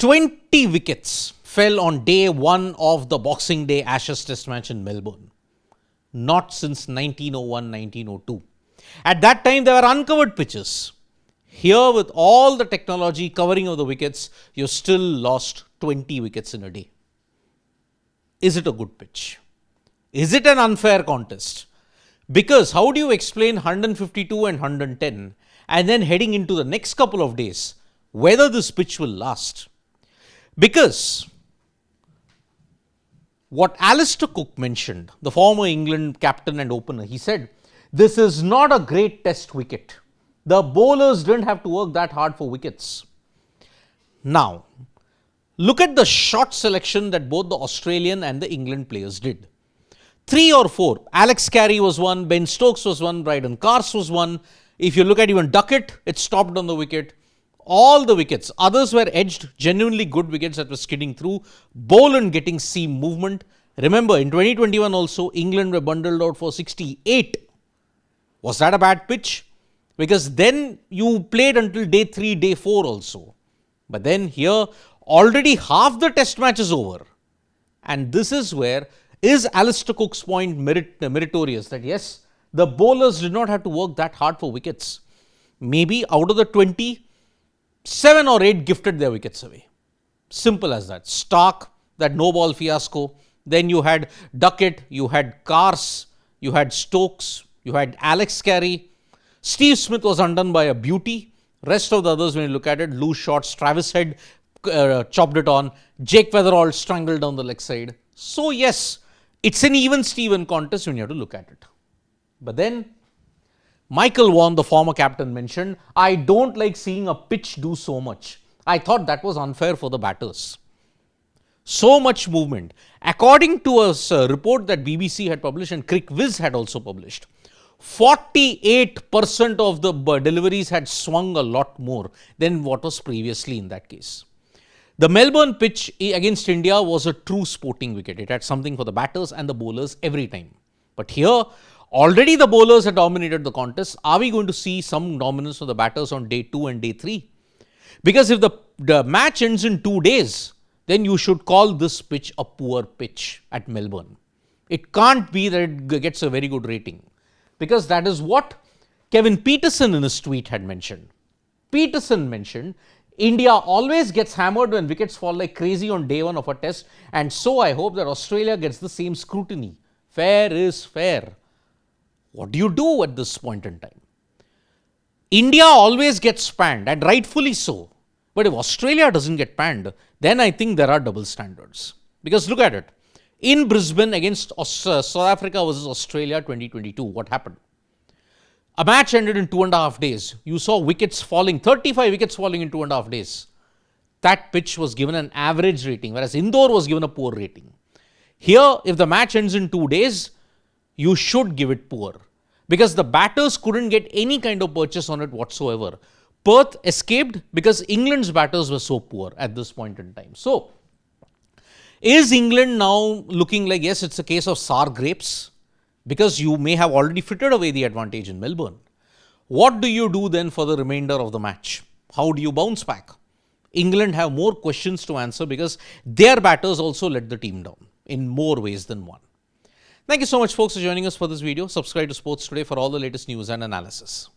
20 wickets fell on day one of the Boxing Day Ashes Test match in Melbourne. Not since 1901-1902. At that time, there were uncovered pitches. Here, with all the technology covering of the wickets, you still lost 20 wickets in a day. Is it a good pitch? Is it an unfair contest? Because how do you explain 152 and 110 and then heading into the next couple of days, whether this pitch will last? Because what Alastair Cook mentioned, the former England captain and opener, he said, this is not a great test wicket. The bowlers didn't have to work that hard for wickets. Now, look at the shot selection that both the Australian and the England players did. 3 or 4. Alex Carey was one, Ben Stokes was one, Brydon Carse was one. If you look at even Duckett, it stopped on the wicket. All the wickets, others were edged, genuinely good wickets that were skidding through. Boland getting seam movement. Remember, in 2021 also, England were bundled out for 68. Was that a bad pitch? Because then you played until day 3, day 4 also. But then here, already half the test match is over. And this is where, is Alastair Cook's point meritorious? That yes, the bowlers did not have to work that hard for wickets. Maybe out of the 20, 7 or 8 gifted their wickets away. Simple as that. Stark, that no ball fiasco. Then you had Duckett, you had Carse, you had Stokes, you had Alex Carey. Steve Smith was undone by a beauty. Rest of the others, when you look at it, loose shots. Travis Head chopped it on. Jake Weatherall strangled down the leg side. So yes, it's an even Steven contest when you have to look at it. But then, Michael Vaughan, the former captain, mentioned, I don't like seeing a pitch do so much. I thought that was unfair for the batters. So much movement. According to a report that BBC had published and CricViz had also published, 48% of the deliveries had swung a lot more than what was previously in that case. The Melbourne pitch against India was a true sporting wicket. It had something for the batters and the bowlers every time. But here, already the bowlers had dominated the contest. Are we going to see some dominance of the batters on day 2 and day 3? Because if the match ends in 2 days, then you should call this pitch a poor pitch at Melbourne. It can't be that it gets a very good rating. Because that is what Kevin Peterson in his tweet had mentioned. Peterson mentioned, India always gets hammered when wickets fall like crazy on day 1 of a test, and so I hope that Australia gets the same scrutiny. Fair is fair. What do you do at this point in time? India always gets panned, and rightfully so. But if Australia doesn't get panned, then I think there are double standards. Because look at it. In Brisbane against South Africa versus Australia 2022, what happened? A match ended in 2.5 days. You saw wickets falling, 35 wickets falling in 2.5 days. That pitch was given an average rating, whereas Indore was given a poor rating. Here, if the match ends in 2 days, you should give it poor. Because the batters couldn't get any kind of purchase on it whatsoever. Perth escaped because England's batters were so poor at this point in time. So, is England now looking like, yes, it's a case of sour grapes? Because you may have already frittered away the advantage in Melbourne. What do you do then for the remainder of the match? How do you bounce back? England have more questions to answer because their batters also let the team down in more ways than one. Thank you so much, folks, for joining us for this video. Subscribe to Sports Today for all the latest news and analysis.